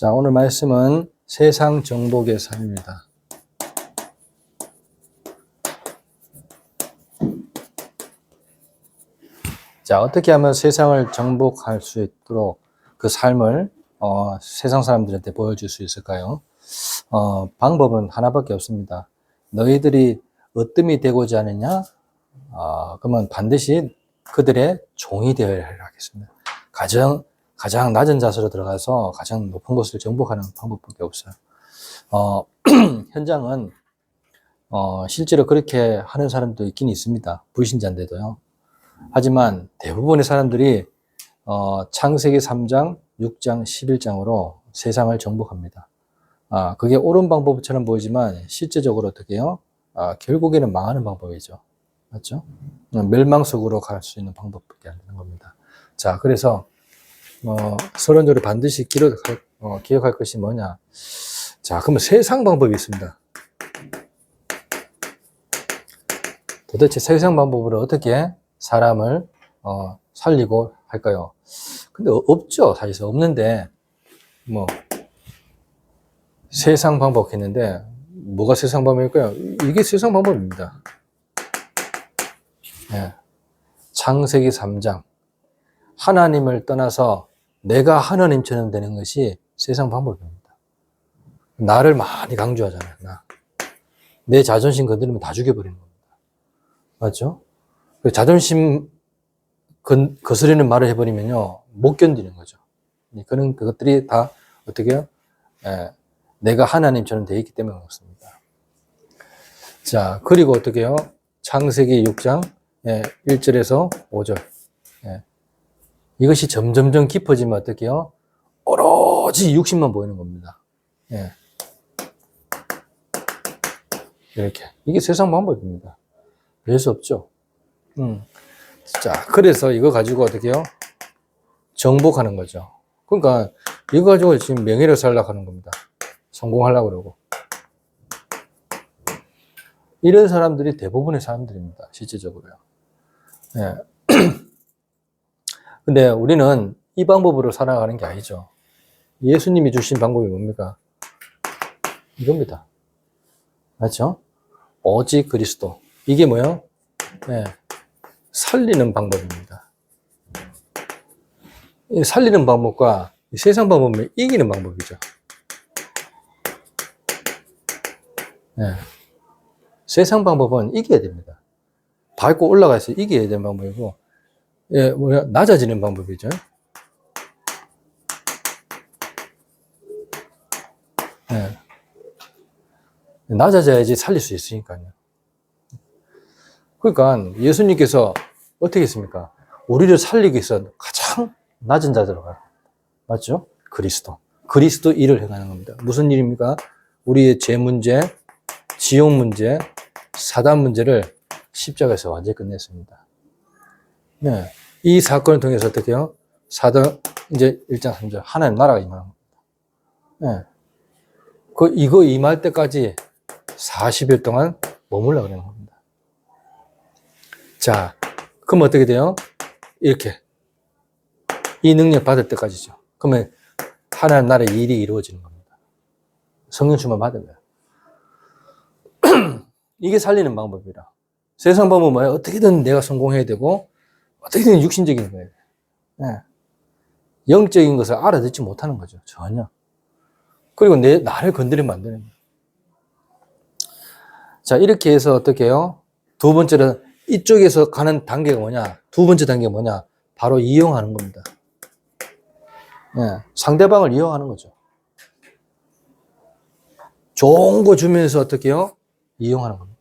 자, 오늘 말씀은 세상 정복의 삶입니다. 자, 어떻게 하면 세상을 정복할 수 있도록 그 삶을 세상 사람들한테 보여줄 수 있을까요? 방법은 하나밖에 없습니다. 너희들이 으뜸이 되고자 하느냐? 그러면 반드시 그들의 종이 되어야 하겠습니다. 가장 낮은 자세로 들어가서 가장 높은 곳을 정복하는 방법밖에 없어요. 현장은 실제로 그렇게 하는 사람도 있긴 있습니다. 불신자인데도요. 하지만 대부분의 사람들이 창세기 3장, 6장, 11장으로 세상을 정복합니다. 그게 옳은 방법처럼 보이지만 실제적으로 어떻게 해요? 결국에는 망하는 방법이죠. 맞죠? 멸망 속으로 갈 수 있는 방법밖에 안 되는 겁니다. 자, 그래서 서론적으로 반드시 기억할 것이 뭐냐? 자, 그러면 세상 방법이 있습니다. 도대체 세상 방법으로 어떻게 사람을 살리고 할까요? 근데 없죠. 사실 없는데 세상 방법 했는데 뭐가 세상 방법일까요? 이게 세상 방법입니다. 네. 창세기 3장 하나님을 떠나서 내가 하나님처럼 되는 것이 세상 방법입니다. 나를 많이 강조하잖아요. 내 자존심 건드리면 다 죽여버리는 겁니다. 맞죠? 자존심 거스르는 말을 해버리면요, 못 견디는 거죠. 그런 그것들이 다 어떻게 해요? 내가 하나님처럼 되어 있기 때문에 그렇습니다. 자, 그리고 어떻게 해요? 창세기 6장 1절에서 5절. 이것이 점점점 깊어지면 어떻게 해요? 오로지 육신만 보이는 겁니다. 이렇게. 이게 세상 방법입니다. 별 수 없죠. 자, 그래서 이거 가지고 어떻게 해요? 정복하는 거죠. 그러니까 이거 가지고 지금 명예를 살려고 하는 겁니다. 성공하려고 그러고. 이런 사람들이 대부분의 사람들입니다. 실제적으로요. 근데 우리는 이 방법으로 살아가는 게 아니죠. 예수님이 주신 방법이 뭡니까? 이겁니다. 맞죠? 오직 그리스도. 이게 뭐예요? 살리는 방법입니다. 살리는 방법과 세상 방법은 이기는 방법이죠. 세상 방법은 이겨야 됩니다. 밟고 올라가서 이겨야 되는 방법이고, 낮아지는 방법이죠. 낮아져야지 살릴 수 있으니까요. 그러니까 예수님께서 어떻게 했습니까? 우리를 살리기 위해서 가장 낮은 자세로 가요. 맞죠? 그리스도 일을 해가는 겁니다. 무슨 일입니까? 우리의 죄 문제, 지옥 문제, 사단 문제를 십자가에서 완전히 끝냈습니다. 이 사건을 통해서 어떻게 해요? 이제 1장 3절, 하나님 나라가 임하는 겁니다. 이거 임할 때까지 40일 동안 머물러 그러는 겁니다. 자, 그럼 어떻게 돼요? 이렇게. 이 능력 받을 때까지죠. 그러면 하나님 나라의 일이 이루어지는 겁니다. 성령 충만 받으면. 이게 살리는 방법이라. 세상 방법은 뭐예요? 어떻게든 내가 성공해야 되고, 어떻게든 육신적인 거예요. 영적인 것을 알아듣지 못하는 거죠. 전혀. 그리고 나를 건드리면 안 되는 거예요. 자, 이렇게 해서 어떻게 해요? 두 번째는 이쪽에서 가는 단계가 뭐냐? 두 번째 단계가 뭐냐? 바로 이용하는 겁니다. 상대방을 이용하는 거죠. 좋은 거 주면서 어떻게 해요? 이용하는 겁니다.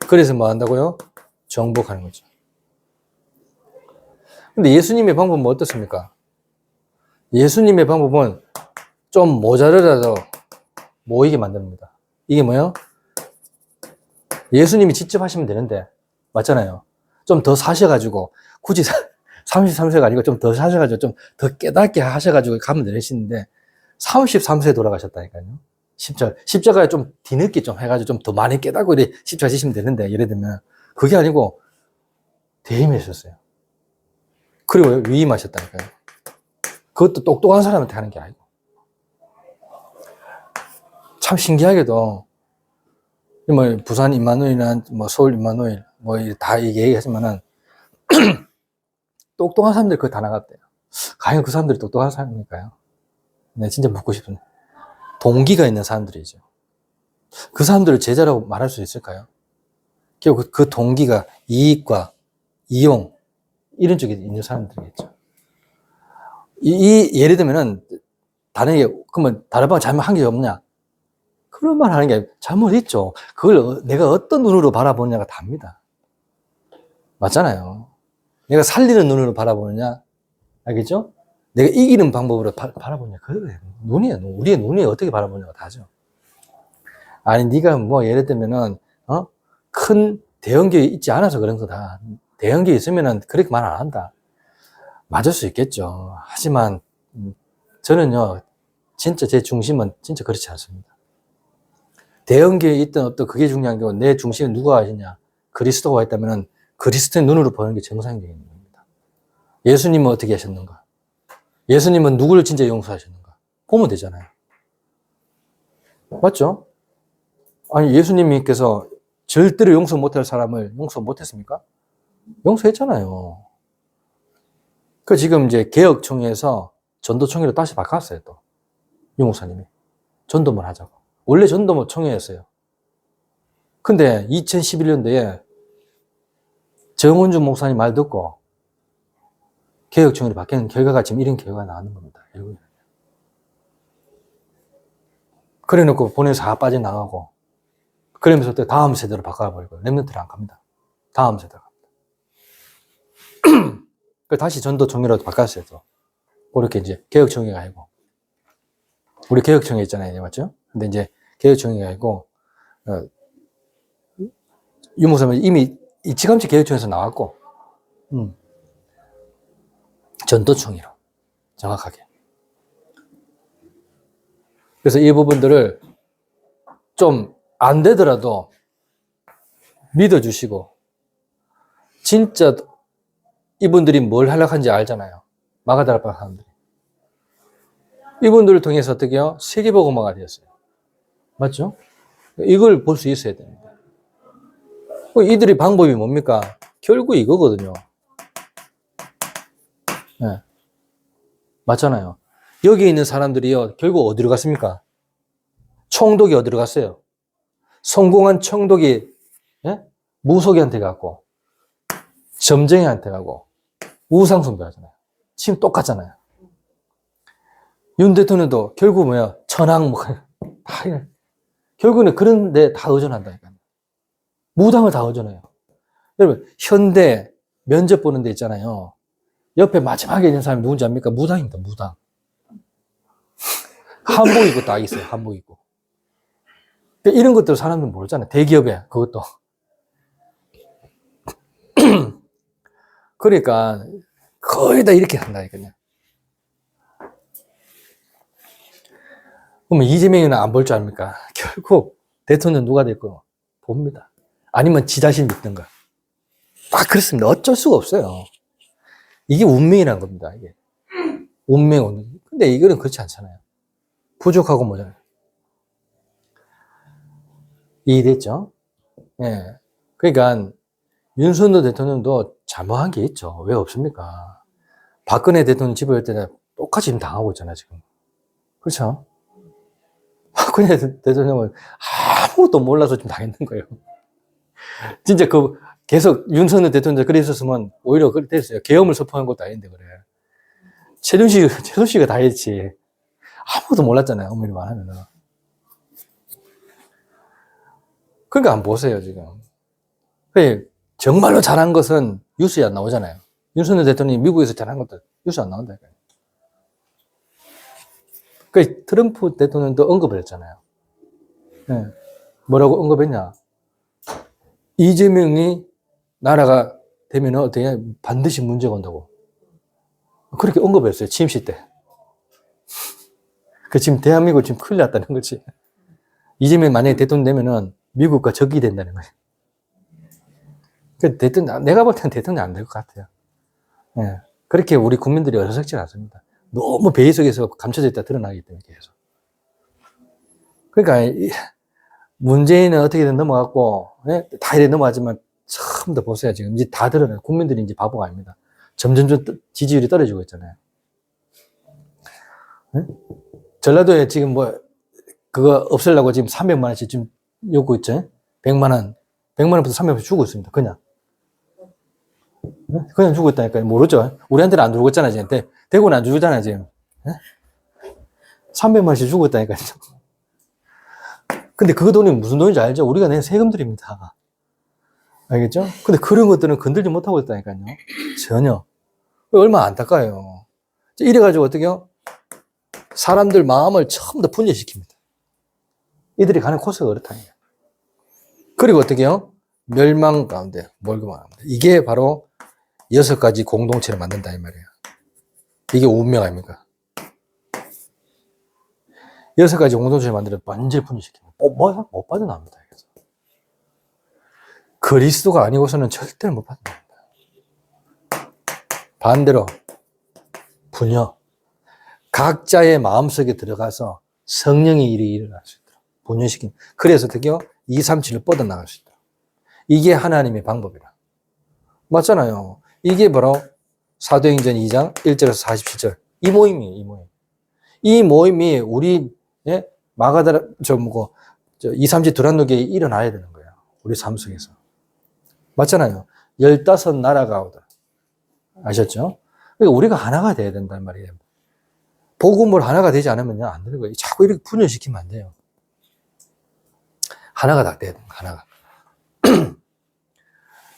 그래서 뭐 한다고요? 정복하는 거죠. 근데 예수님의 방법은 어떻습니까? 예수님의 방법은 좀 모자르라도 모이게 만듭니다. 이게 뭐예요? 예수님이 직접 하시면 되는데, 맞잖아요. 좀 더 사셔가지고, 굳이 33세가 아니고 좀 더 사셔가지고, 좀 더 깨닫게 하셔가지고 가면 되시는데, 33세에 돌아가셨다니까요. 십자가에 좀 뒤늦게 좀 해가지고 좀 더 많이 깨닫고 이렇게 십자가 지시면 되는데, 예를 들면, 그게 아니고, 대임하셨어요. 그리고 위임하셨다니까요. 그것도 똑똑한 사람한테 하는 게 아니고. 참 신기하게도, 뭐, 부산 임마누엘이나 뭐, 서울 임마누엘, 뭐, 다 얘기하지만은, 똑똑한 사람들이 그거 다 나갔대요. 과연 그 사람들이 똑똑한 사람일까요? 네, 진짜 묻고 싶은데. 동기가 있는 사람들이죠. 그 사람들을 제자라고 말할 수 있을까요? 결국 그 동기가 이익과 이용, 이런 쪽에 있는 사람들이겠죠. 예를 들면은, 다른 게, 그러면 다른 방 잘못한 게 없냐? 그런 말 하는 게 잘못했죠. 그걸 내가 어떤 눈으로 바라보느냐가 답니다. 맞잖아요. 내가 살리는 눈으로 바라보느냐? 알겠죠? 내가 이기는 방법으로 바라보느냐? 그거예요. 눈이에요. 우리의 눈이 어떻게 바라보느냐가 다죠. 아니, 네가 뭐, 예를 들면은, 큰 대형교회 있지 않아서 그런 거다. 대형교회 있으면은 그렇게 말 안 한다. 맞을 수 있겠죠. 하지만, 저는요, 진짜 제 중심은 진짜 그렇지 않습니다. 대형교회에 있던 어떤 그게 중요한 게 내 중심에 누가 하시냐. 그리스도가 있다면은 그리스도의 눈으로 보는 게 정상적인 겁니다. 예수님은 어떻게 하셨는가? 예수님은 누구를 진짜 용서하셨는가? 보면 되잖아요. 맞죠? 아니, 예수님께서 절대로 용서 못할 사람을 용서 못했습니까? 용서했잖아요. 그 지금 이제 개혁총회에서 전도총회로 다시 바꿨어요, 또. 유 목사님이. 전도만 하자고. 원래 전도만 총회였어요. 근데 2011년도에 정원준 목사님 말 듣고 개혁총회로 바뀌는 결과가 지금 이런 결과가 나오는 겁니다. 그래 놓고 보내서 다 빠져나가고, 그러면서 또 다음 세대로 바꿔버리고, 랩런트를 안 갑니다. 다음 세대로 갑니다. 다시 전도총회로 바꿨어요, 또. 그렇게 이제 개혁총회가 아니고. 우리 개혁총회 있잖아요, 맞죠? 근데 이제 개혁총회가 아니고, 유 목사님은 이미 일찌감치 개혁총회에서 나왔고, 전도총회로. 정확하게. 그래서 이 부분들을 좀 안 되더라도 믿어주시고, 진짜 이분들이 뭘 하려고 하는지 알잖아요. 마가다락방 사람들이. 이분들을 통해서 어떻게 해요? 세계복음화가 되었어요. 맞죠? 이걸 볼 수 있어야 됩니다. 이들이 방법이 뭡니까? 결국 이거거든요. 네. 맞잖아요. 여기 있는 사람들이요, 결국 어디로 갔습니까? 총독이 어디로 갔어요? 성공한 총독이, 예? 무속이한테 가고, 점쟁이한테 가고, 우상숭배 하잖아요. 지금 똑같잖아요. 윤 대통령도 결국 뭐야? 천황, 뭐, 다, 결국은 그런 데 다 의존한다니까요. 무당을 다 의존해요. 여러분, 현대 면접 보는 데 있잖아요. 옆에 마지막에 있는 사람이 누군지 압니까? 무당입니다, 무당. 한복 입고 딱 있어요, 한복 입고. 이런 것들 사람들은 모르잖아요. 대기업에, 그것도. 그러니까, 거의 다 이렇게 한다니까요. 그러면 이재명이는 안 볼 줄 압니까? 결국, 대통령 누가 될거 봅니다. 아니면 지 자신 믿든가. 딱 그렇습니다. 어쩔 수가 없어요. 이게 운명이라는 겁니다, 이게. 운명. 근데 이거는 그렇지 않잖아요. 부족하고 뭐잖아요. 이해됐죠? 예. 그러니까 윤석열 대통령도 잘못한 게 있죠. 왜 없습니까? 박근혜 대통령 집을 할 때는 똑같이 지금 당하고 있잖아요, 지금. 그렇죠? 박근혜 대통령은 아무것도 몰라서 지금 당했는 거예요. 진짜 계속 윤석열 대통령 그래 있었으면 오히려 그래 됐어요. 계엄을 선포한 것도 아닌데 그래. 최순실가 다 했지. 아무것도 몰랐잖아요, 엄밀히 말하면은. 그러니까 한번 보세요, 지금. 정말로 잘한 것은 뉴스에 안 나오잖아요. 윤석열 대통령이 미국에서 잘한 것도 뉴스 안 나온다니까요. 트럼프 대통령도 언급을 했잖아요. 네. 뭐라고 언급했냐? 이재명이 나라가 되면 어떻게 반드시 문제가 온다고. 그렇게 언급했어요, 취임식 때. 지금 대한민국 지금 큰일 났다는 거지. 이재명 만약에 대통령 되면은 미국과 적이 된다는 거예요. 내가 볼 때는 대통령 안 될 것 같아요. 예. 그렇게 우리 국민들이 어리석지 않습니다. 너무 배의 속에서 감춰져 있다 드러나기 때문에 계속. 그러니까 문재인은 어떻게든 넘어갔고, 예? 다 이래 넘어가지만 처음 더 보세요. 지금 이제 다 드러나요. 국민들이 이제 바보가 아닙니다. 점점 지지율이 떨어지고 있잖아요. 예? 전라도에 지금 뭐 그거 없애려고 지금 300만 원씩 지금 요구 있죠. 100만 원. 100만 원부터 300만 원씩 주고 있습니다. 그냥. 예? 그냥 주고 있다니까요. 모르죠. 우리한테는 안 주고 있잖아요. 지금. 대구는 안 주잖아요. 지금. 예? 300만 원씩 주고 있다니까요. 근데 그 돈이 무슨 돈인지 알죠? 우리가 낸 세금들입니다. 알겠죠? 근데 그런 것들은 건들지 못하고 있다니까요. 전혀. 얼마나 안타까워요. 이래가지고 어떻게요? 사람들 마음을 처음 더 분열시킵니다. 이들이 가는 코스가 그렇다니까. 그리고 어떻게요? 멸망 가운데 몰고 갑니다. 이게 바로 6가지 공동체를 만든다 이 말이에요. 이게 운명 아닙니까? 6가지 공동체를 만들어 완전히 분열시킵니다. 못 빠져나옵니다. 그래서. 그리스도가 아니고서는 절대로 못 빠져나옵니다. 반대로 분열. 각자의 마음속에 들어가서 성령의 일이 일어날 수 있도록 분열시키는. 그래서 어떻게요? 2, 3, 7을 뻗어나갈 수 있도록. 이게 하나님의 방법이라. 맞잖아요. 이게 바로 사도행전 2장 1절에서 47절. 이 모임이에요, 이 모임. 이 모임이 우리, 예? 마가다라, 2, 3, 7 두란노교에 일어나야 되는 거예요. 우리 삶 속에서. 맞잖아요. 15나라가 오더라. 아셨죠? 그러니까 우리가 하나가 돼야 된단 말이에요. 복음을 하나가 되지 않으면 안 되는 거예요. 자꾸 이렇게 분열시키면 안 돼요. 하나가 다 돼야 돼요. 하나가.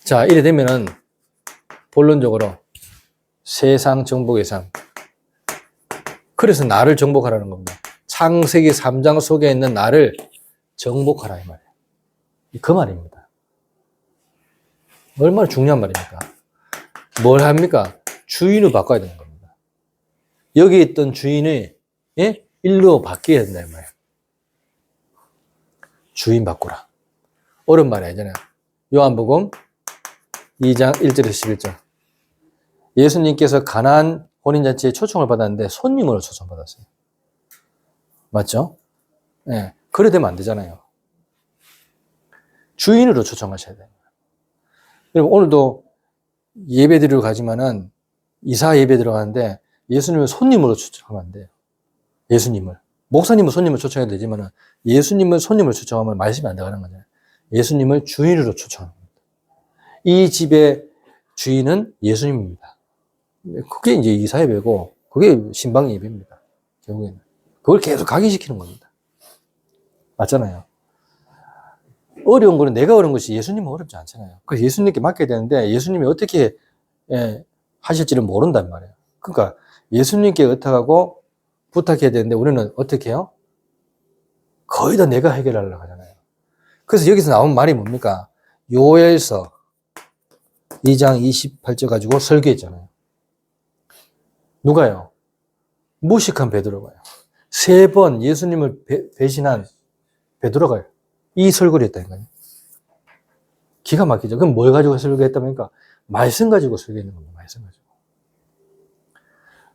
자, 이래 되면은 본론적으로 세상 정복의 삶. 그래서 나를 정복하라는 겁니다. 창세기 3장 속에 있는 나를 정복하라 이 말이에요. 그 말입니다. 얼마나 중요한 말입니까? 뭘 합니까? 주인을 바꿔야 되는 겁니다. 여기 있던 주인이, 예? 일로 바뀌어야 된다 이 말이에요. 주인 바꾸라. 어려운 말이 아니잖아요. 요한복음 2장 1절에서 11절. 예수님께서 가나안 혼인잔치에 초청을 받았는데 손님으로 초청받았어요. 맞죠? 예. 그래 되면 안 되잖아요. 주인으로 초청하셔야 돼요. 그리고 오늘도 예배 드리러 가지만은 이사 예배 들어가는데 예수님을 손님으로 초청하면 안 돼요. 예수님을. 목사님은 손님을 초청해도 되지만은 예수님을 손님을 초청하면 말씀이 안 나가는 거잖아요. 예수님을 주인으로 초청합니다. 이 집의 주인은 예수님입니다. 그게 이제 이사 예배고 그게 신방 예배입니다. 결국에는. 그걸 계속 각인시키는 겁니다. 맞잖아요. 어려운 거는 내가 어려운 것이 예수님은 어렵지 않잖아요. 그래서 예수님께 맡겨야 되는데 예수님이 어떻게 하실지를 모른단 말이에요. 그러니까 예수님께 의탁하고 부탁해야 되는데 우리는 어떻게 해요? 거의 다 내가 해결하려고 하잖아요. 그래서 여기서 나온 말이 뭡니까? 요엘서 2장 28절 가지고 설교했잖아요. 누가요? 무식한 베드로가요. 3번 예수님을 배신한 베드로가요. 이 설교를 했다니까요. 기가 막히죠. 그럼 뭘 가지고 설교했답니까? 말씀 가지고 설교했는 겁니다. 말씀 가지고.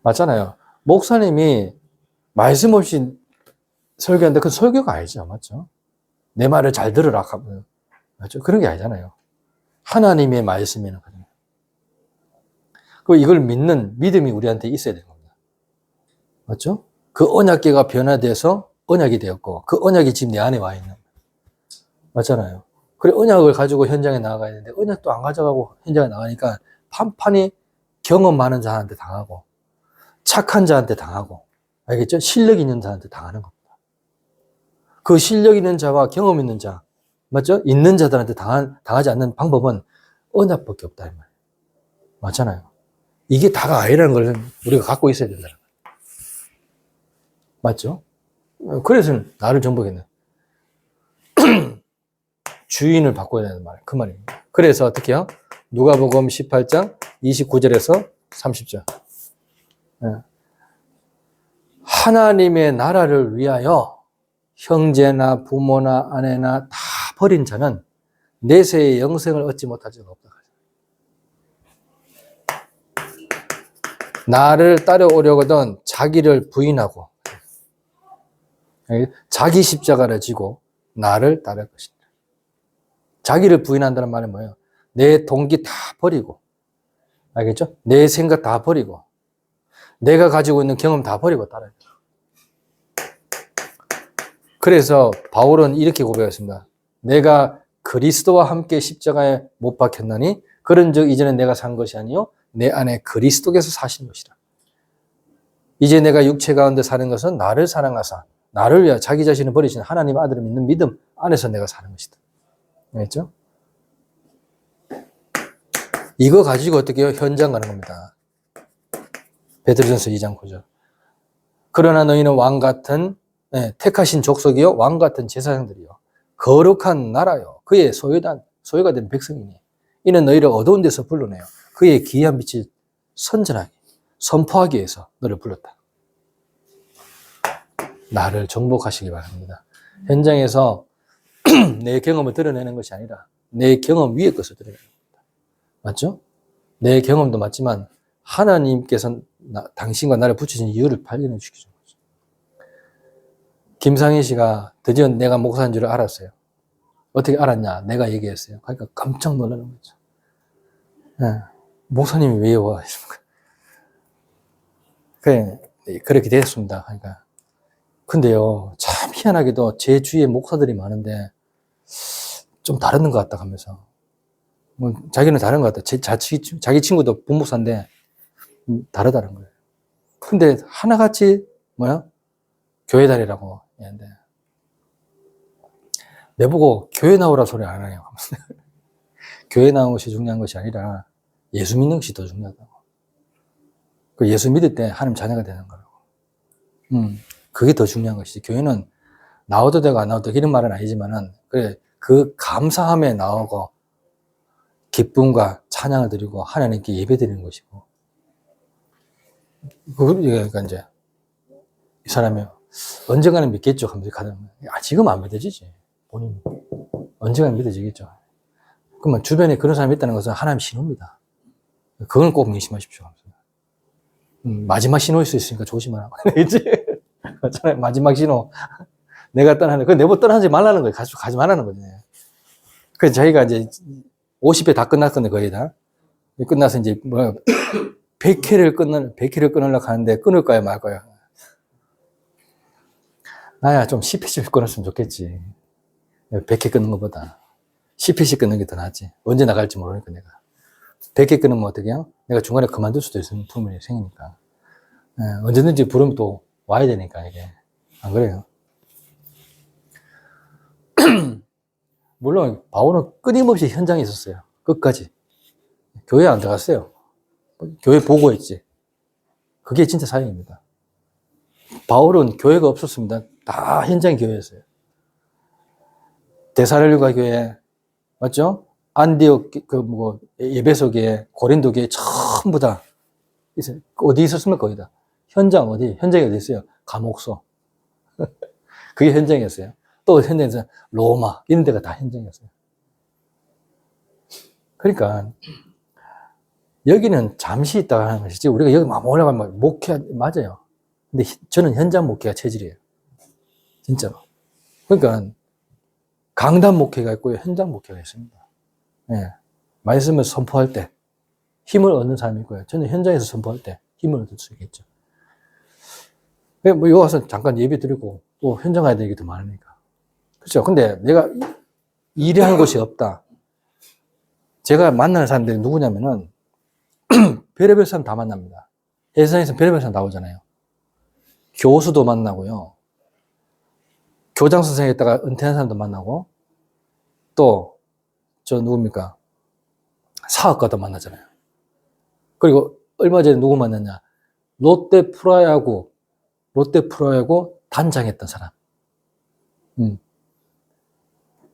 맞잖아요. 목사님이 말씀 없이 설교하는데 그건 설교가 아니죠. 맞죠? 내 말을 잘 들으라 하면. 맞죠? 그런 게 아니잖아요. 하나님의 말씀이라는 거잖아요. 그리고 이걸 믿는 믿음이 우리한테 있어야 되는 겁니다. 맞죠? 그 언약궤가 변화돼서 언약이 되었고 그 언약이 지금 내 안에 와 있는 거예요. 맞잖아요. 그래 언약을 가지고 현장에 나가야 되는데 언약도 안 가져가고 현장에 나가니까 판판이 경험 많은 자한테 당하고 착한 자한테 당하고 알겠죠? 실력 있는 자한테 당하는 겁니다. 그 실력 있는 자와 경험 있는 자 맞죠? 있는 자들한테 당하지 않는 방법은 언약밖에 없다 이 말이에요. 맞잖아요. 이게 다가 아니라는 걸 우리가 갖고 있어야 된다는 거예요. 맞죠? 그래서 나를 정복했네. 주인을 바꿔야 되는 말, 그 말입니다. 그래서 어떻게 해요? 누가복음 18장 29절에서 30절. 하나님의 나라를 위하여 형제나 부모나 아내나 다 버린 자는 내세의 영생을 얻지 못할 자가 없다. 나를 따라오려거든 자기를 부인하고 자기 십자가를 지고 나를 따를 것이다. 자기를 부인한다는 말은 뭐예요? 내 동기 다 버리고, 알겠죠? 내 생각 다 버리고, 내가 가지고 있는 경험 다 버리고 따라야 돼요. 그래서 바울은 이렇게 고백했습니다. 내가 그리스도와 함께 십자가에 못 박혔나니 그런즉 이제는 내가 산 것이 아니요 내 안에 그리스도께서 사신 것이라. 이제 내가 육체 가운데 사는 것은 나를 사랑하사 나를 위하여 자기 자신을 버리신 하나님 아들을 믿는 믿음 안에서 내가 사는 것이다. 알겠죠? 이거 가지고 어떻게 해요? 현장 가는 겁니다. 베드로전서 2장 9절. 그러나 너희는 왕 같은 택하신 족속이요 왕 같은 제사장들이요 거룩한 나라요 그의 소유가 된 백성이니 이는 너희를 어두운 데서 불러내요 그의 기이한 빛을 선전하게 선포하기 위해서 너를 불렀다. 나를 정복하시기 바랍니다. 현장에서 내 경험을 드러내는 것이 아니라 내 경험 위의 것을 드러내는 겁니다. 맞죠? 내 경험도 맞지만 하나님께서 당신과 나를 붙이신 이유를 발견해 주시죠. 김상희 씨가 드디어 내가 목사인 줄 알았어요. 어떻게 알았냐? 내가 얘기했어요. 그러니까 깜짝 놀라는 거죠. 네. 목사님이 왜 와? 그렇게 됐습니다. 그러니까. 근데요, 참 희한하게도 제 주위에 목사들이 많은데 좀 다른 것 같다 하면서. 뭐 자기는 다른 것 같다. 자기 친구도 부목사인데 다르다는 거예요. 근데 하나같이 교회 다니라고 했는데 내보고 교회 나오라 소리 안 해요. 교회 나오는 것이 중요한 것이 아니라 예수 믿는 것이 더 중요하다고. 그 예수 믿을 때 하나님 자녀가 되는 거라고. 그게 더 중요한 것이지. 교회는 나와도 되고 안 나와도 되고 이런 말은 아니지만은 그래 그 감사함에 나오고 기쁨과 찬양을 드리고 하나님께 예배 드리는 것이고. 그러니까 이제 이 사람이 언젠가는 믿겠죠. 하면서 가면 지금 안 믿어지지. 본인 언젠가는 믿어지겠죠. 그러면 주변에 그런 사람이 있다는 것은 하나님 신호입니다. 그건 꼭 명심하십시오. 마지막 신호일 수 있으니까 조심하라고. 알겠지? 마지막 신호. 내가 떠나는, 그 내버 떠나지 말라는 거예요. 가지 말라는 거지. 그래서 자기가 이제 50회 다 끝났거든요, 거의 다. 끝나서 이제 100회를 끊으려고 하는데 끊을까요, 말까요? 나야 좀 10회씩 끊었으면 좋겠지. 100회 끊는 것보다. 10회씩 끊는 게 더 낫지. 언제 나갈지 모르니까 내가. 100회 끊으면 어떻게 해요? 내가 중간에 그만둘 수도 있으면 품이 생기니까. 언제든지 부르면 또 와야 되니까, 이게. 안 그래요? 물론, 바울은 끊임없이 현장에 있었어요. 끝까지. 교회 안 들어갔어요. 교회 보고 있지. 그게 진짜 사역입니다. 바울은 교회가 없었습니다. 다 현장 교회였어요. 데살로니가 교회, 맞죠? 안디옥, 에베소 교회, 고린도 교회 전부 다 있어요. 어디 있었습니까? 거기다. 현장이 어디 있어요? 감옥소. 그게 현장이었어요. 또 현장에서 로마, 이런 데가 다 현장이었어요. 그러니까, 여기는 잠시 있다가 하는 것이지, 우리가 여기 막 올라가면 목회, 맞아요. 근데 저는 현장 목회가 체질이에요. 진짜로. 그러니까, 강단 목회가 있고요, 현장 목회가 있습니다. 예. 말씀을 선포할 때 힘을 얻는 사람이 있고요. 저는 현장에서 선포할 때 힘을 얻을 수 있겠죠. 여기 와서 잠깐 예배 드리고 또 현장 가야 되는 게 더 많으니까. 그렇죠. 근데 내가 일하는 곳이 없다. 제가 만나는 사람들이 누구냐면은 별의별 사람 다 만납니다. 세상에서 별의별 사람 나오잖아요. 교수도 만나고요. 교장 선생님 했다가 은퇴한 사람도 만나고 또 누굽니까? 사업가도 만나잖아요. 그리고 얼마 전에 누구 만났냐? 롯데 프로야구 단장했던 사람.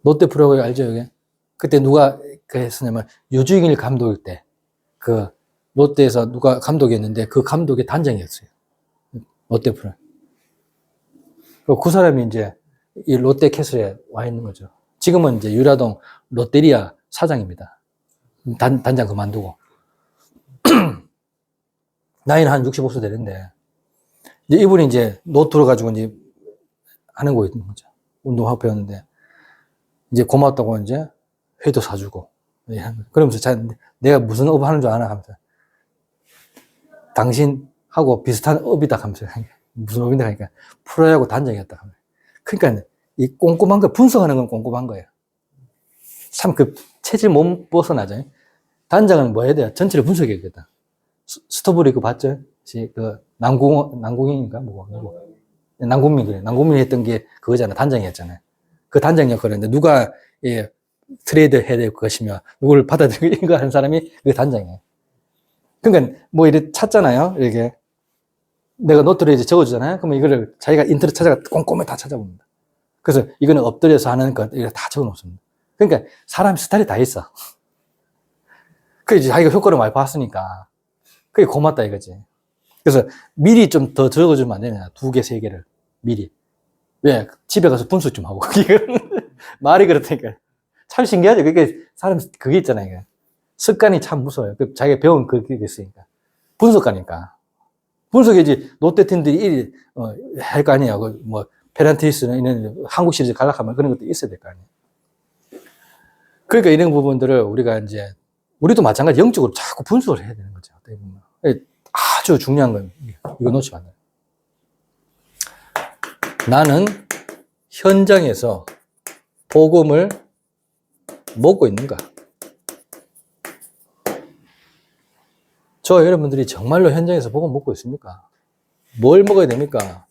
롯데 프로야구 알죠, 여기? 그때 누가 했었냐면 유중일 감독일 때 롯데에서 누가 감독이었는데 그 감독의 단장이었어요. 롯데 프로. 그 사람이 이제 이 롯데 캐슬에 와 있는 거죠. 지금은 이제 유라동 롯데리아 사장입니다. 단장 그만두고. 나이는 한 65세 되는데, 이제 이분이 이제 노트로 가지고 이제 하는 거 있는 거죠. 운동하고 배웠는데, 이제 고맙다고 이제 회도 사주고, 그러면서 내가 무슨 업 하는 줄 아나? 하면서, 당신하고 비슷한 업이다 하면서, 무슨 업인가 하니까, 프로야구 단장이었다 하면서. 그러니까, 이 꼼꼼한 걸, 분석하는 건 꼼꼼한 거예요. 참 체질 못 벗어나죠. 단장은 뭐 해야 돼요? 전체를 분석해야겠다. 스토브리 그거 봤죠? 남궁인가? 남궁민, 그래. 남궁민이 했던 게 그거잖아. 단장이었잖아요. 그 단장 역할을 했는데, 누가, 트레이드 해야 될 것이며, 누구를 받아들이고 하는 사람이 그게 단장이에요. 그러니까, 뭐, 이렇게 찾잖아요. 이렇게. 내가 노트를 이제 적어주잖아요. 그러면 이거를 자기가 인터넷 찾아가 꼼꼼히 다 찾아봅니다. 그래서 이거는 엎드려서 하는 것, 이렇게 다 적어 놓습니다. 그러니까, 사람 스타일이 다 있어. 그 이제 자기가 효과를 많이 봤으니까. 그게 고맙다 이거지. 그래서 미리 좀 더 적어주면 안 되냐. 2개, 3개를. 미리. 왜? 집에 가서 분석 좀 하고. 말이 그렇다니까. 참 신기하죠. 그게 사람, 그게 있잖아요. 습관이 참 무서워요. 자기가 배운 그게 있으니까. 분석가니까. 분석이지, 롯데팀들이 1위, 할 거 아니에요. 페란티스는 이런 한국 시리즈 갈락하면 그런 것도 있어야 될 거 아니에요. 그러니까 이런 부분들을 우리가 이제, 우리도 마찬가지 영적으로 자꾸 분석을 해야 되는 거죠. 어떻게 보면. 아주 중요한 건 이거 놓치면 안 돼요. 나는 현장에서 복음을 먹고 있는가? 저 여러분들이 정말로 현장에서 복음 먹고 있습니까? 뭘 먹어야 됩니까?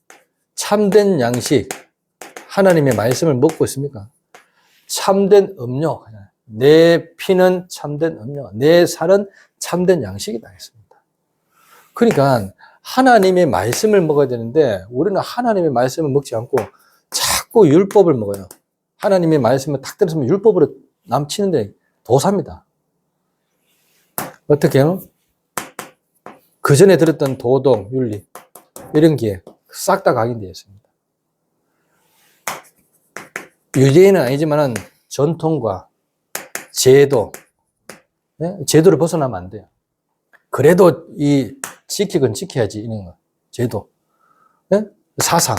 참된 양식, 하나님의 말씀을 먹고 있습니까? 참된 음료, 내 피는 참된 음료, 내 살은 참된 양식이다 했습니다. 그러니까 하나님의 말씀을 먹어야 되는데 우리는 하나님의 말씀을 먹지 않고 자꾸 율법을 먹어요. 하나님의 말씀을 탁 때려서 율법으로 남치는데 도사입니다. 어떻게 해요? 그 전에 들었던 도덕, 윤리 이런 게 싹 다 각인되어 있습니다. 유대인은 아니지만 전통과 제도, 제도를 벗어나면 안 돼요. 그래도 지키건 지켜야지, 이런 거. 제도. 사상,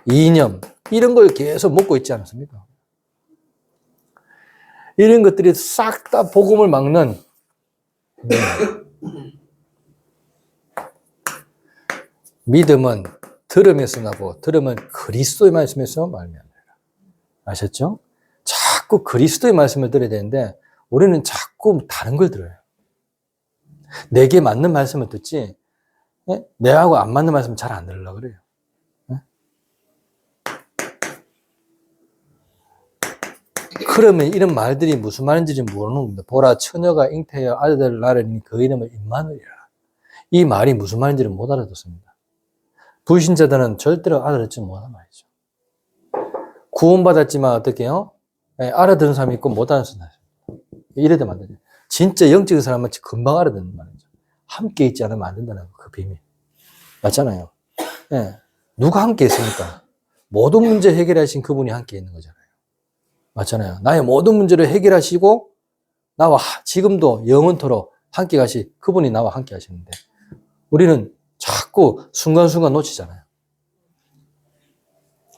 이념, 이런 걸 계속 먹고 있지 않습니까? 이런 것들이 싹 다 복음을 막는, 믿음은 들음에서 나고, 들음은 그리스도의 말씀에서 말미암아라. 아셨죠? 자꾸 그리스도의 말씀을 들어야 되는데, 우리는 자꾸 다른 걸 들어요. 내게 맞는 말씀을 듣지, 내하고 안 맞는 말씀은 잘 안 들으려고 그래요. 그러면 이런 말들이 무슨 말인지 모르는 겁니다. 보라, 처녀가 잉태하여 아들 낳으리니 그 이름을 임마누엘이라. 이 말이 무슨 말인지를 못 알아듣습니다. 불신자들은 절대로 알아듣지 못한 말이죠. 구원받았지만 어떻게 해요? 알아듣는 사람이 있고 못 알아듣는 사람이 있습니다. 이래 되면 안 되죠. 진짜 영적인 사람은 금방 알아듣는 말이죠. 함께 있지 않으면 안 된다는 그 비밀. 맞잖아요. 누가 함께 있습니까? 모든 문제 해결하신 그분이 함께 있는 거잖아요. 맞잖아요. 나의 모든 문제를 해결하시고 나와 지금도 영원토록 함께 가시 그분이 나와 함께 하시는데 우리는 자꾸 순간순간 놓치잖아요.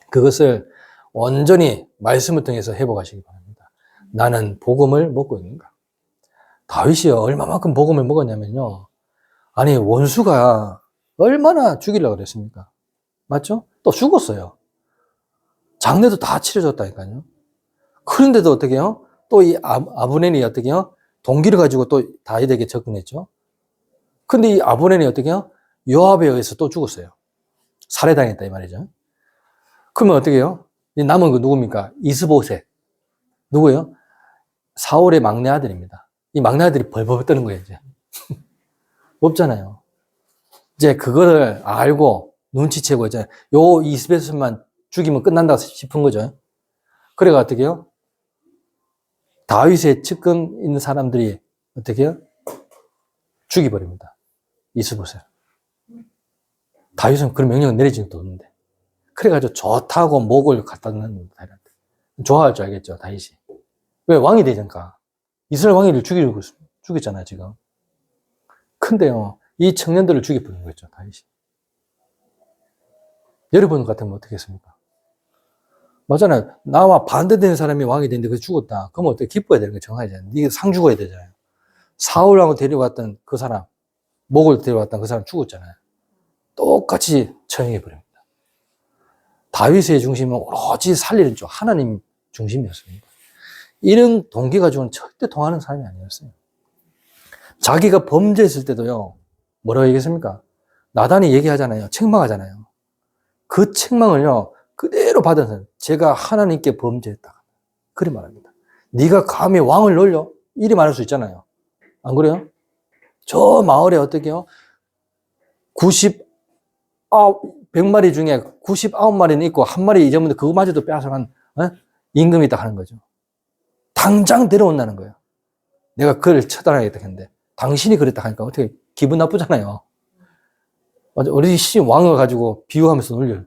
그것을 온전히 말씀을 통해서 회복하시기 바랍니다. 나는 복음을 먹고 있는가? 다윗이 얼마만큼 복음을 먹었냐면요. 아니 원수가 얼마나 죽이려고 그랬습니까? 맞죠? 또 죽었어요. 장례도 다 치러졌다니까요. 그런데도 어떻게 해요? 또 이 아브넬이 어떻게 해요? 동기를 가지고 또 다윗에게 접근했죠. 근데 이 아브넬이 어떻게 해요? 요압에 의해서 또 죽었어요. 살해당했다 이 말이죠. 그러면 어떻게 해요? 남은 그 누굽니까? 이스보셋. 누구예요? 사울의 막내 아들입니다. 이 막내 아들이 벌벌 떠는 거예요, 이제. 없잖아요. 이제 그거를 알고 눈치채고 이제 요 이스보셋만 죽이면 끝난다 싶은 거죠. 그래가 어떻게 해요? 다윗의 측근 있는 사람들이 어떻게 해요? 죽여버립니다. 이스보셋. 다윗은 그런 명령을 내리진 도 없는데. 그래가지고 좋다고 목을 갖다 놓는 다윗한테. 좋아할 줄 알겠죠, 다윗이. 왜? 왕이 되니까. 이스라엘 왕위를 죽이잖아요, 지금. 근데요, 이 청년들을 죽여버린 거죠, 다윗이. 여러분 같으면 어떻게 했습니까? 맞잖아요. 나와 반대되는 사람이 왕이 됐는데 그 죽었다. 그럼 어떻게 기뻐야 되는 거 정하잖아요. 네가 상 죽어야 되잖아요. 사울왕을 데려왔던 그 사람, 목을 데려왔던 그 사람 죽었잖아요. 똑같이 처형해버립니다. 다윗의 중심은 오로지 살리는 쪽, 하나님 중심이었습니다. 이런 동기 가지고는 절대 통하는 사람이 아니었어요. 자기가 범죄했을 때도요, 뭐라고 얘기했습니까? 나단이 얘기하잖아요. 책망하잖아요. 그 책망을요, 그대로 받은 사람, 제가 하나님께 범죄했다. 그래 말합니다. 네가 감히 왕을 놀려? 이리 말할 수 있잖아요. 안 그래요? 저 마을에 어떻게요? 100마리 중에 99마리는 있고 한 마리 잊어먹는데 그거마저도 빼앗아간 임금이 있다 하는 거죠. 당장 데려온다는 거예요. 내가 그를 처단하겠다 했는데 당신이 그랬다 하니까 어떻게 기분 나쁘잖아요. 어린 신 왕을 가지고 비유하면서 놀려요.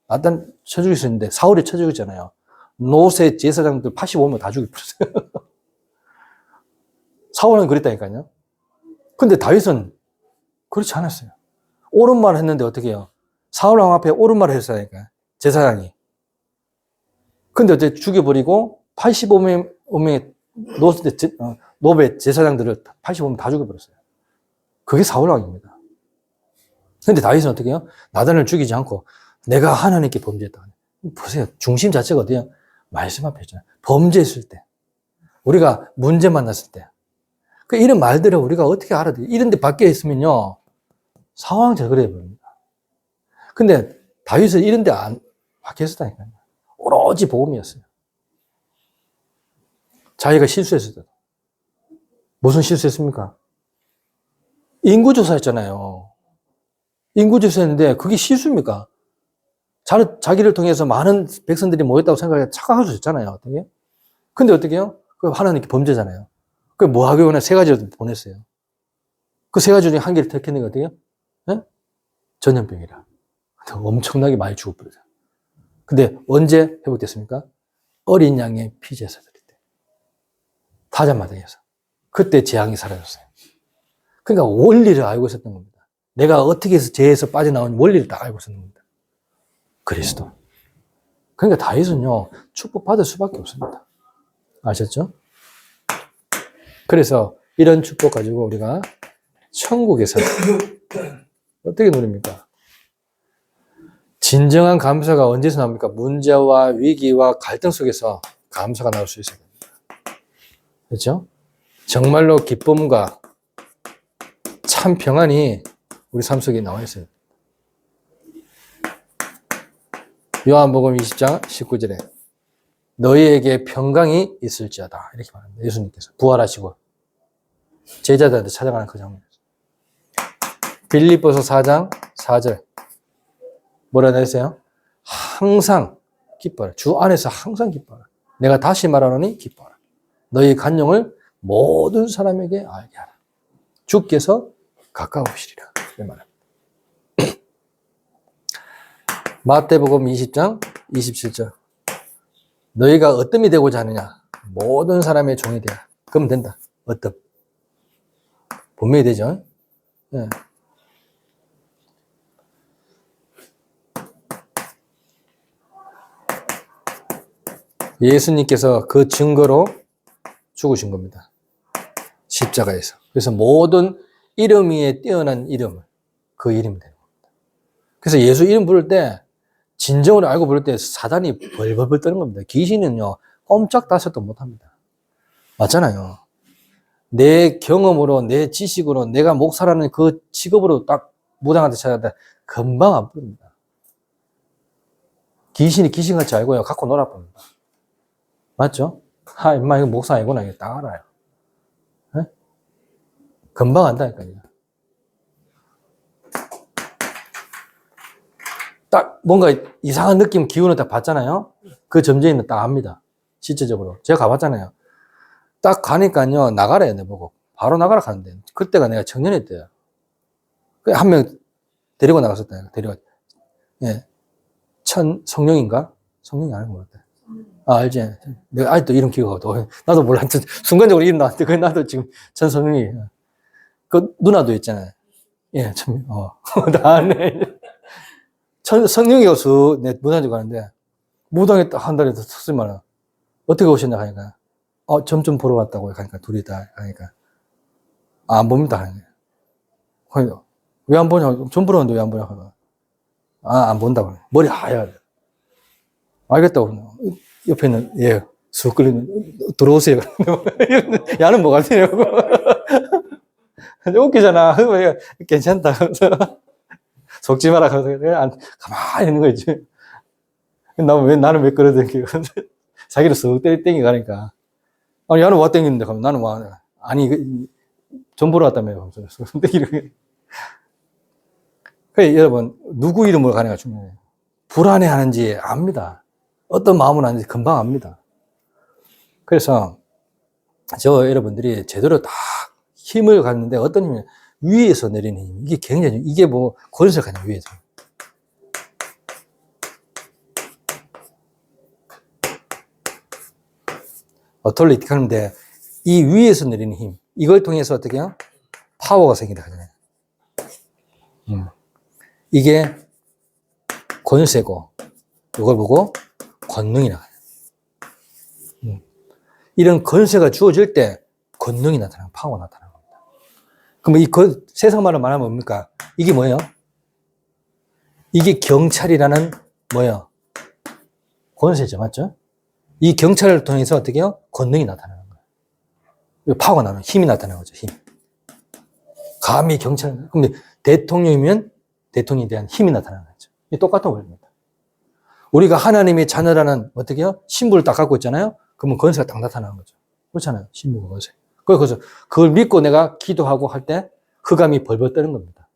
나단 쳐 죽일 수 있는데 사울이 쳐 죽였잖아요. 노세 제사장들 85명 다 죽여버렸어요. 사울은 그랬다니까요. 근데 다윗은 그렇지 않았어요. 옳은 말을 했는데 어떻게 해요? 사울왕 앞에 옳은 말을 했으니까 제사장이. 근데 어떻게 죽여버리고 85명의 노베 제사장들을 85명 다 죽여버렸어요. 그게 사울왕입니다. 근데 다윗은 어떻게 해요? 나단을 죽이지 않고 내가 하나님께 범죄했다. 보세요. 중심 자체가 어디에요? 말씀 앞에 있잖아요. 범죄했을 때. 우리가 문제 만났을 때. 이런 말들을 우리가 어떻게 알아야 돼요? 이런 데 밖에 있으면요. 상황 제거해 버립니다. 근데 다윗은 이런 데 안 밖에 있었다니까요. 오로지 복음이었어요. 자기가 실수했을 때도. 무슨 실수했습니까? 인구조사했잖아요. 인구조사했는데 그게 실수입니까? 자기를 통해서 많은 백성들이 모였다고 생각해 착각할 수 있잖아요. 어떻게? 근데 어떻게 해요? 그 하나님께 범죄잖아요. 그 뭐 하기 원해? 세 가지를 보냈어요. 그 세 가지 중에 한 개를 택했는 게 어때요? 네? 전염병이라. 엄청나게 많이 죽어버려요. 근데 언제 회복됐습니까? 어린 양의 피제사 드릴 때. 타자마당에서. 그때 재앙이 사라졌어요. 그러니까 원리를 알고 있었던 겁니다. 내가 어떻게 해서 죄에서 빠져나온 원리를 딱 알고 있었던 겁니다. 그리스도. 그러니까 다윗은요, 축복받을 수밖에 없습니다. 아셨죠? 그래서 이런 축복 가지고 우리가 천국에서 어떻게 누립니까? 진정한 감사가 언제서 나옵니까? 문제와 위기와 갈등 속에서 감사가 나올 수 있어야 됩니다. 그렇죠? 정말로 기쁨과 참 평안이 우리 삶 속에 나와 있어요. 요한복음 20장 19절에 너희에게 평강이 있을지어다 이렇게 말합니다. 예수님께서 부활하시고 제자들한테 찾아가는 그 장면이었어요. 빌립보서 4장 4절 뭐라 했어요? 항상 기뻐라. 주 안에서 항상 기뻐라. 내가 다시 말하노니 기뻐라. 너희 간용을 모든 사람에게 알게 하라. 주께서 가까우시리라. 이 말입니다. 마태복음 20장 27절 너희가 어뜸이 되고자 하느냐? 모든 사람의 종이 되라. 그러면 된다. 어뜸. 분명히 되죠? 네. 예수님께서 그 증거로 죽으신 겁니다. 십자가에서. 그래서 모든 이름 위에 뛰어난 이름을 그 이름이 되는 겁니다. 그래서 예수 이름 부를 때 진정으로 알고 부를 때 사단이 벌벌벌 떠는 겁니다. 귀신은요 꼼짝달싹도 못합니다. 맞잖아요. 내 경험으로 내 지식으로 내가 목사라는 그 직업으로 딱 무당한테 찾아다 금방 안 부릅니다. 귀신이 귀신같이 알고요 갖고 놀아봅니다. 맞죠? 아, 임마, 이거 목사 아니구나. 이거 딱 알아요. 네? 금방 안다니까요. 딱 뭔가 이상한 느낌, 기운을 딱 받잖아요. 그 점쟁이는 딱 압니다. 실제적으로. 제가 가봤잖아요. 딱 가니까요, 나가래요, 내보고. 바로 나가라 하는데. 그때가 내가 청년회 때요. 한 명 데리고 나갔었다. 데리고. 예. 성령인가? 성령이 아닌 것 같아. 아, 알지? 내가 아직도 이름 기억하거든. 나도 몰라. 순간적으로 이름 나왔는데, 나도 지금 전성윤이. 그 누나도 있잖아요. 예, 참, 나네. 성령이 교수, 내 무당집 가는데, 무당에 딱 한 달에 섰으면, 어떻게 오셨나 하니까, 점 좀 보러 왔다고 하니까, 둘이 다 하니까, 안 봅니다. 하니까. 왜 안 보냐? 점 보러 왔는데 왜 안 보냐? 하니까, 안 본다고. 머리 하얘야 돼. 알겠다고. 옆에 있는, 예, 쑥 끌리는, 들어오세요. 야는 뭐가 되냐고. 웃기잖아. 괜찮다. 속지 마라. 가만히 있는 거지. 나는 왜 끌어당기고. 자기를 쓱 땡겨 가니까. 아니, 야는 와 땡기는데, 가면 나는 와. 아니, 좀 보러 왔다며. 그래, 여러분, 누구 이름으로 가느냐가 중요해요. 불안해 하는지 압니다. 어떤 마음을 하는지 금방 압니다. 그래서, 여러분들이 제대로 다 힘을 갖는데 어떤 힘이 위에서 내리는 힘. 이게 굉장히, 이게 뭐, 권세가 아니야, 위에서. 어톨리티 하는데, 이 위에서 내리는 힘. 이걸 통해서 어떻게 해요? 파워가 생긴다 하잖아요. 이게 권세고, 이걸 보고 권능이 나가요. 이런 권세가 주어질 때 권능이 나타나고 파워가 나타나는 겁니다. 그럼 세상 말로 말하면 뭡니까? 이게 뭐예요? 이게 경찰이라는 뭐예요? 권세죠, 맞죠? 이 경찰을 통해서 어떻게 해요? 권능이 나타나는 거예요. 파워가 나는 힘이 나타나는 거죠, 힘. 감히 경찰, 근데 대통령이면 대통령에 대한 힘이 나타나는 거죠. 이게 똑같은 원리입니다. 우리가 하나님의 자녀라는 어떻게 해요? 신분을 딱 갖고 있잖아요? 그러면 권세가 딱 나타나는 거죠. 그렇잖아요. 신분과 권세. 그래서 그걸 믿고 내가 기도하고 할 때 흑암이 벌벌 떠는 겁니다.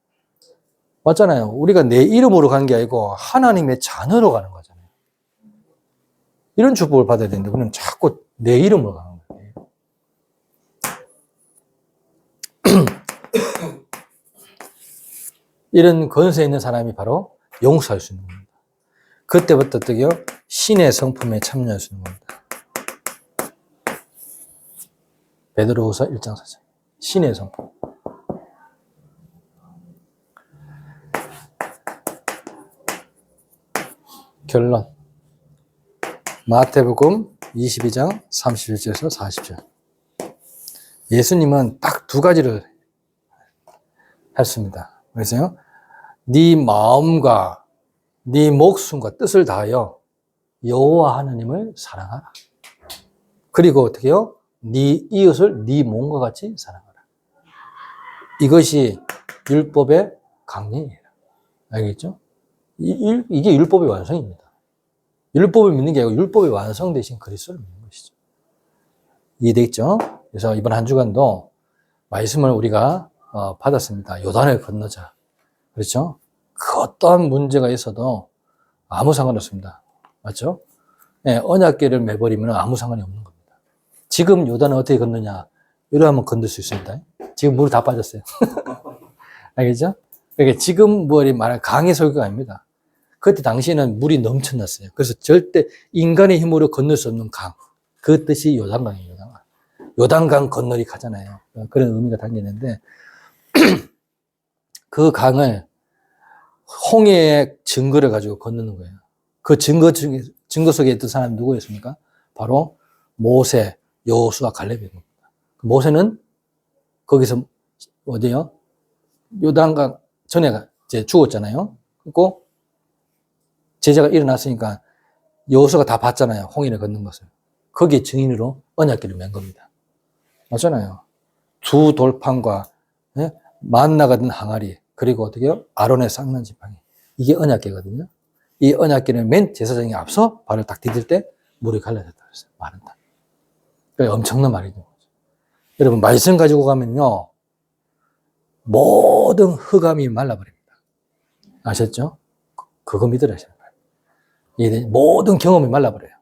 맞잖아요. 우리가 내 이름으로 가는 게 아니고 하나님의 자녀로 가는 거잖아요. 이런 축복을 받아야 되는데 우리는 자꾸 내 이름으로 가는 거예요. 이런 권세 있는 사람이 바로 용서할 수 있는 겁니다. 그때부터 어떻게 해요? 신의 성품에 참여할 수 있는 겁니다. 베드로후서 1장 4절. 신의 성품. 결론. 마태복음 22장 31절에서 40절. 예수님은 딱 두 가지를 했습니다. 그래서요, 네 마음과 네 목숨과 뜻을 다하여 여호와 하나님을 사랑하라. 그리고 어떻게 해요? 네 이웃을 네 몸과 같이 사랑하라. 이것이 율법의 강령이에요. 알겠죠? 이게 율법의 완성입니다. 율법을 믿는 게 아니고 율법의 완성되신 그리스도를 믿는 것이죠. 이해되겠죠? 그래서 이번 한 주간도 말씀을 우리가 받았습니다. 요단을 건너자. 그렇죠? 그 어떠한 문제가 있어도 아무 상관없습니다. 맞죠? 네, 언약궤를 매버리면 아무 상관이 없는 겁니다. 지금 요단을 어떻게 건너냐? 이러면 건널 수 있습니다. 지금 물 다 빠졌어요. 알겠죠? 그러니까 지금 말하는 강의 설교가 아닙니다. 그때 당시에는 물이 넘쳐났어요. 그래서 절대 인간의 힘으로 건널 수 없는 강. 그 뜻이 요단강이에요. 요단강. 요단강 건너리 가잖아요. 그런 의미가 담기는데 그 강을 홍해의 증거를 가지고 건너는 거예요. 그 증거 속에 있던 사람이 누구였습니까? 바로 모세, 여호수아, 갈렙입니다. 모세는 거기서 어디요? 요단강 전에 이제 죽었잖아요. 그리고 제자가 일어났으니까 여호수아가 다 봤잖아요. 홍해를 걷는 것을. 거기에 증인으로 언약궤를 맨 겁니다. 맞잖아요. 두 돌판과 만나가 든 항아리, 그리고 어떻게 해요? 아론의 쌍난 지팡이. 이게 언약궤거든요. 이 언약궤를 맨 제사장이 앞서 발을 딱 디딜 때 물이 갈라졌다 그랬어요. 마른다. 그러니까 엄청난 말이죠. 여러분, 말씀 가지고 가면요, 모든 흑암이 말라버립니다. 아셨죠? 그거 믿으라셔요. 모든 경험이 말라버려요.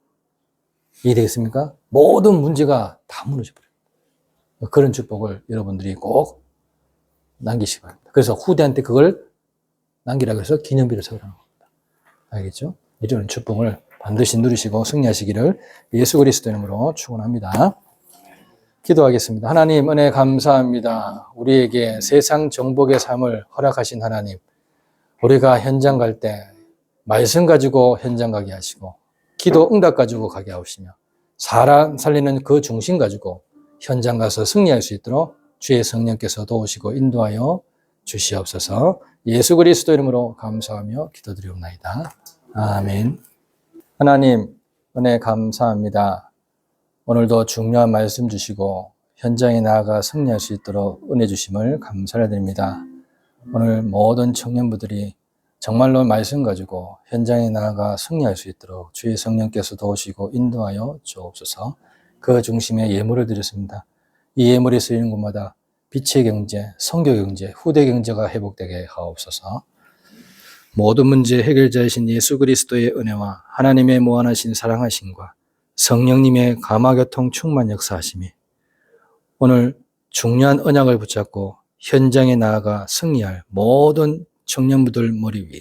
이해되겠습니까? 모든 문제가 다 무너져버려요. 그런 축복을 여러분들이 꼭 남기시기 바랍니다. 그래서 후대한테 그걸 남기라고 해서 기념비를 세우라는 겁니다. 알겠죠? 이런 축복을 반드시 누리시고 승리하시기를 예수 그리스도 이름으로 축원합니다. 기도하겠습니다. 하나님 은혜 감사합니다. 우리에게 세상 정복의 삶을 허락하신 하나님, 우리가 현장 갈 때 말씀 가지고 현장 가게 하시고 기도 응답 가지고 가게 하시며 사람 살리는 그 중심 가지고 현장 가서 승리할 수 있도록 주의 성령께서 도우시고 인도하여 주시옵소서. 예수 그리스도 이름으로 감사하며 기도드리옵나이다. 아멘. 하나님 은혜 감사합니다. 오늘도 중요한 말씀 주시고 현장에 나아가 승리할 수 있도록 은혜 주심을 감사드립니다. 오늘 모든 청년부들이 정말로 말씀 가지고 현장에 나아가 승리할 수 있도록 주의 성령께서 도우시고 인도하여 주옵소서. 그 중심에 예물을 드렸습니다. 이 예물이 쓰이는 곳마다 빛의 경제, 선교 경제, 후대 경제가 회복되게 하옵소서. 모든 문제 해결자이신 예수 그리스도의 은혜와 하나님의 무한하신 사랑하심과 성령님의 감화교통 충만 역사하심이 오늘 중요한 언약을 붙잡고 현장에 나아가 승리할 모든 청년부들 머리 위에,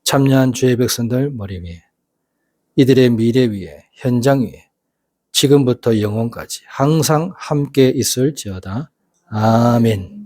참여한 주의 백성들 머리 위에, 이들의 미래 위에, 현장 위에 지금부터 영원까지 항상 함께 있을지어다. 아멘.